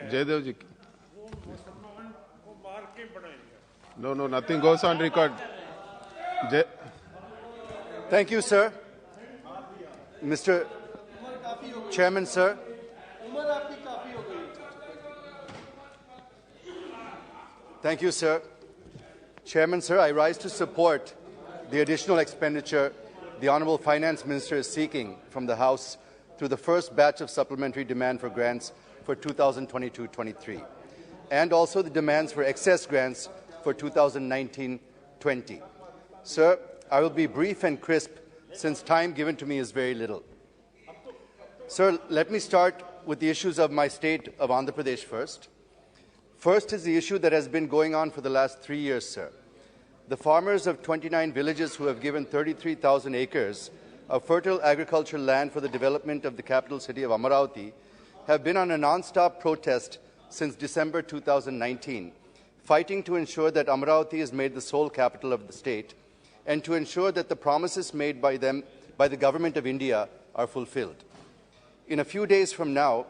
Jayadev ji. No, nothing goes on record. Thank you, sir. Mr. Chairman, sir. Thank you, sir. Chairman, sir, I rise to support the additional expenditure the Honourable Finance Minister is seeking from the House through the first batch of supplementary demand for grants for 2022-23, and also the demands for excess grants for 2019-20. Sir, I will be brief and crisp since time given to me is very little. Sir, let me start with the issues of my state of Andhra Pradesh first. First is the issue that has been going on for the last 3 years, sir. The farmers of 29 villages who have given 33,000 acres of fertile agricultural land for the development of the capital city of Amaravati have been on a non-stop protest since December 2019, fighting to ensure that Amaravati is made the sole capital of the state and to ensure that the promises made by them by the Government of India are fulfilled. In a few days from now,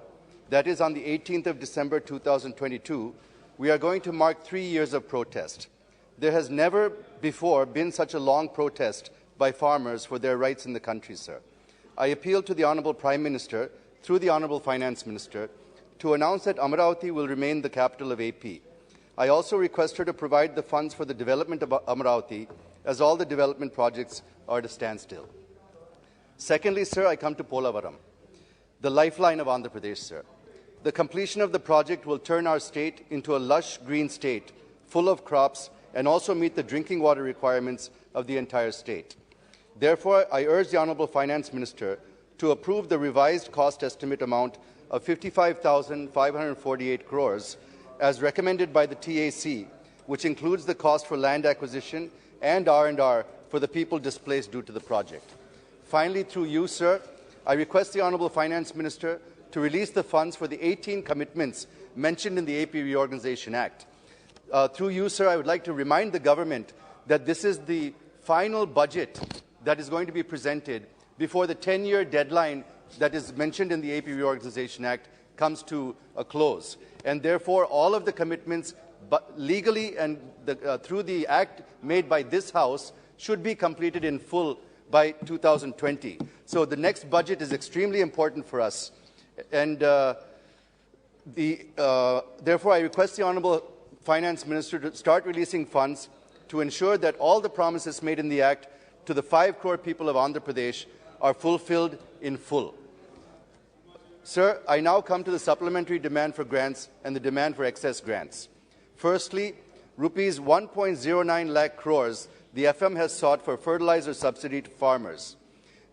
that is on the 18th of December 2022, we are going to mark 3 years of protest. There has never before been such a long protest by farmers for their rights in the country, sir. I appeal to the Honourable Prime Minister, through the Honourable Finance Minister, to announce that Amaravati will remain the capital of AP. I also request her to provide the funds for the development of Amaravati, as all the development projects are at a standstill. Secondly, sir, I come to Polavaram, the lifeline of Andhra Pradesh, sir. The completion of the project will turn our state into a lush green state, full of crops, and also meet the drinking water requirements of the entire state. Therefore, I urge the Honourable Finance Minister to approve the revised cost estimate amount of 55,548 crores as recommended by the TAC, which includes the cost for land acquisition and R&R for the people displaced due to the project. Finally, through you, sir, I request the Honourable Finance Minister to release the funds for the 18 commitments mentioned in the AP Reorganisation Act. Through you, sir, I would like to remind the government that this is the final budget that is going to be presented before the 10-year deadline that is mentioned in the AP Reorganisation Act comes to a close. And therefore, all of the commitments legally and through the act made by this House should be completed in full by 2020. So the next budget is extremely important for us. And therefore, I request the Honourable Finance Minister to start releasing funds to ensure that all the promises made in the Act to the 5 crore people of Andhra Pradesh are fulfilled in full. Sir, I now come to the supplementary demand for grants and the demand for excess grants. Firstly, rupees 1.09 lakh crores the FM has sought for fertilizer subsidy to farmers.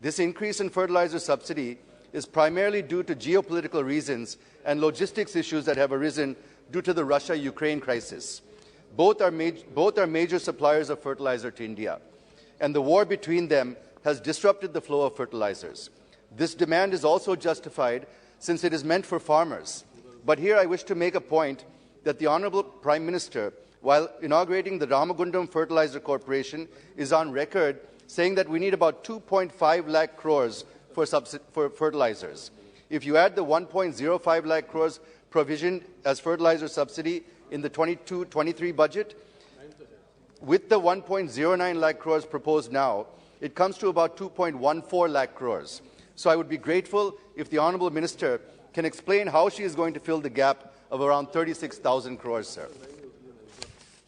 This increase in fertilizer subsidy is primarily due to geopolitical reasons and logistics issues that have arisen due to the Russia-Ukraine crisis. Both are major suppliers of fertilizer to India, and the war between them has disrupted the flow of fertilizers. This demand is also justified since it is meant for farmers. But here I wish to make a point that the Honourable Prime Minister, while inaugurating the Ramagundam Fertilizer Corporation, is on record saying that we need about 2.5 lakh crores for fertilizers. If you add the 1.05 lakh crores provisioned as fertilizer subsidy in the 22-23 budget, with the 1.09 lakh crores proposed now, it comes to about 2.14 lakh crores. So I would be grateful if the Honourable Minister can explain how she is going to fill the gap of around 36,000 crores, sir.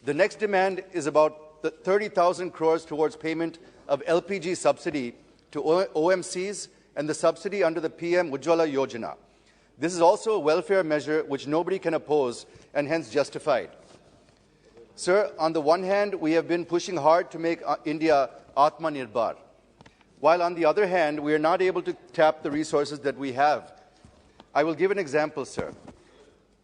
The next demand is about 30,000 crores towards payment of LPG subsidy to OMCs and the subsidy under the PM Ujjwala Yojana. This is also a welfare measure which nobody can oppose and hence justified. Sir, on the one hand, we have been pushing hard to make India Atmanirbhar, while on the other hand, we are not able to tap the resources that we have. I will give an example, sir.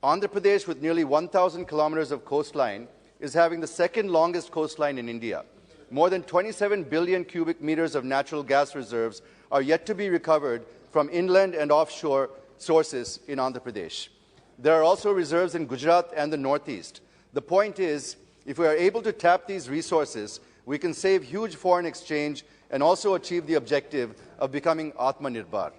Andhra Pradesh, with nearly 1,000 kilometers of coastline, is having the second longest coastline in India. More than 27 billion cubic meters of natural gas reserves are yet to be recovered from inland and offshore sources in Andhra Pradesh. There are also reserves in Gujarat and the Northeast. The point is, if we are able to tap these resources, we can save huge foreign exchange and also achieve the objective of becoming Atmanirbhar.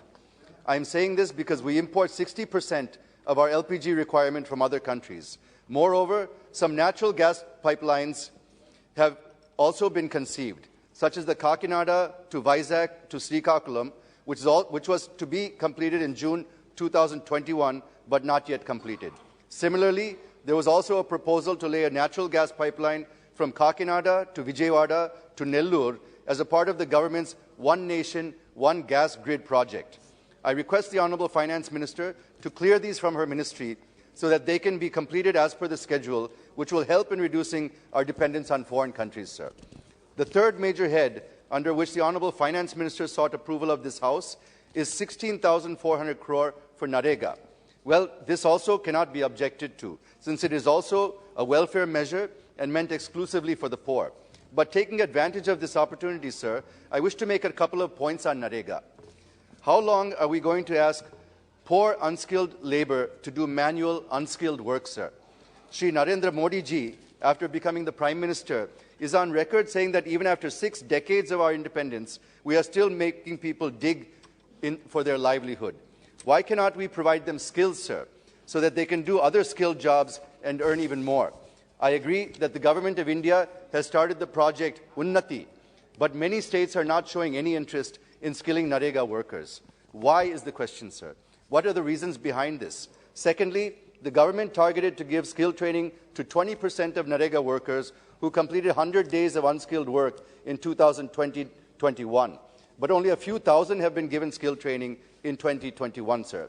I am saying this because we import 60% of our LPG requirement from other countries. Moreover, some natural gas pipelines have also been conceived, such as the Kakinada to Vizag to Srikakulam, which was to be completed in June 2021, but not yet completed. Similarly, there was also a proposal to lay a natural gas pipeline from Kakinada to Vijayawada to Nellore as a part of the government's One Nation, One Gas Grid project. I request the Honourable Finance Minister to clear these from her ministry so that they can be completed as per the schedule, which will help in reducing our dependence on foreign countries, sir. The third major head under which the Honourable Finance Minister sought approval of this House is 16,400 crore for Narega. Well, this also cannot be objected to, since it is also a welfare measure and meant exclusively for the poor. But taking advantage of this opportunity, sir, I wish to make a couple of points on Narega. How long are we going to ask poor, unskilled labour to do manual, unskilled work, sir? Shri Narendra Modi ji, after becoming the Prime Minister, is on record saying that even after 6 decades of our independence, we are still making people dig in for their livelihood. Why cannot we provide them skills, sir, so that they can do other skilled jobs and earn even more? I agree that the Government of India has started the project Unnati, but many states are not showing any interest in skilling Narega workers. Why is the question, sir? What are the reasons behind this? Secondly, the government targeted to give skill training to 20% of Narega workers who completed 100 days of unskilled work in 2020-21. But only a few thousand have been given skill training in 2021, sir.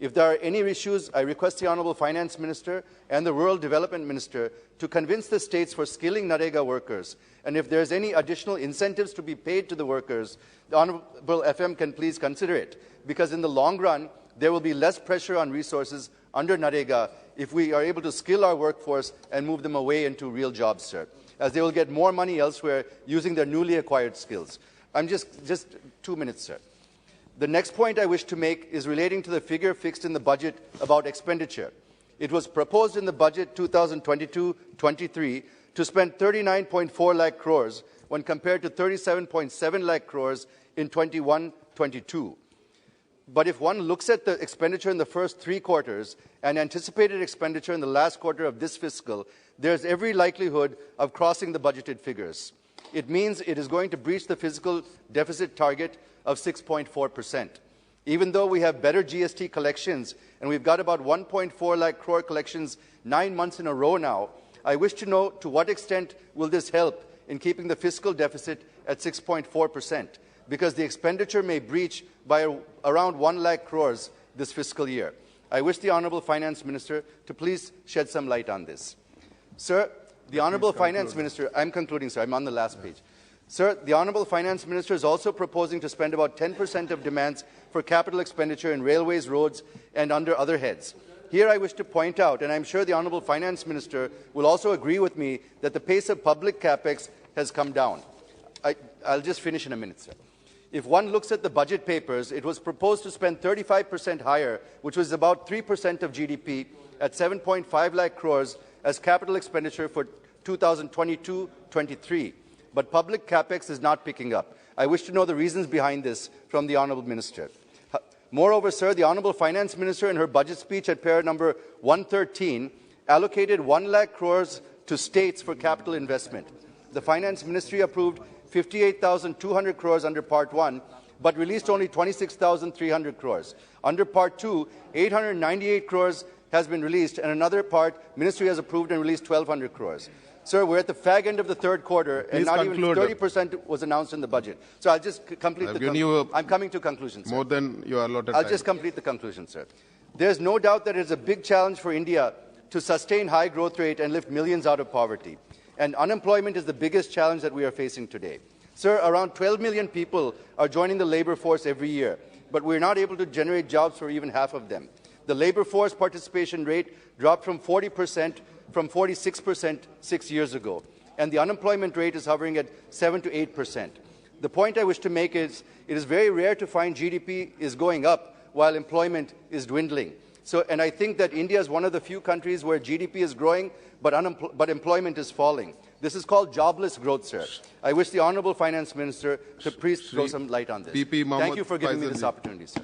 If there are any issues, I request the Honourable Finance Minister and the Rural Development Minister to convince the states for skilling Narega workers. And if there is any additional incentives to be paid to the workers, the Honourable FM can please consider it, because in the long run, there will be less pressure on resources under Narega if we are able to skill our workforce and move them away into real jobs, sir, as they will get more money elsewhere using their newly acquired skills. I'm just 2 minutes, sir. The next point I wish to make is relating to the figure fixed in the budget about expenditure. It was proposed in the budget 2022-23 to spend 39.4 lakh crores when compared to 37.7 lakh crores in 21-22. But if one looks at the expenditure in the first 3 quarters and anticipated expenditure in the last quarter of this fiscal, there is every likelihood of crossing the budgeted figures. It means it is going to breach the fiscal deficit target of 6.4%. Even though we have better GST collections, and we've got about 1.4 lakh crore collections 9 months in a row now, I wish to know to what extent will this help in keeping the fiscal deficit at 6.4%, because the expenditure may breach by around 1 lakh crores this fiscal year. I wish the Honourable Finance Minister to please shed some light on this. Sir, the Honourable Finance Minister, I'm concluding, sir, I'm on the last page. Sir, the Honourable Finance Minister is also proposing to spend about 10% of demands for capital expenditure in railways, roads, and under other heads. Here I wish to point out, and I'm sure the Honourable Finance Minister will also agree with me, that the pace of public capex has come down. I'll just finish in a minute, sir. If one looks at the budget papers, it was proposed to spend 35% higher, which was about 3% of GDP, at 7.5 lakh crores as capital expenditure for 2022-23. But public capex is not picking up. I wish to know the reasons behind this from the Honourable Minister. Moreover, sir, the Honourable Finance Minister in her budget speech at para number 113 allocated 1 lakh crores to states for capital investment. The Finance Ministry approved 58,200 crores under Part 1, but released only 26,300 crores. Under Part 2, 898 crores has been released, and another part, Ministry has approved and released 1,200 crores. Sir, we're at the fag end of the third quarter, and not even 30% was announced in the budget. So I'll just complete the conclusion. I'm coming to conclusion, sir. More than your allotted I'll time. just complete the conclusion, sir. There's no doubt that it is a big challenge for India to sustain high growth rate and lift millions out of poverty. And unemployment is the biggest challenge that we are facing today. Sir, around 12 million people are joining the labour force every year, but we're not able to generate jobs for even half of them. The labour force participation rate dropped from 40% from 46% 6 years ago, and the unemployment rate is hovering at 7 to 8%. The point I wish to make is it is very rare to find GDP is going up while employment is dwindling. And I think that India is one of the few countries where GDP is growing, but employment is falling. This is called jobless growth, sir. I wish the Honourable Finance Minister to please throw some light on this. Thank you for giving me this opportunity, sir.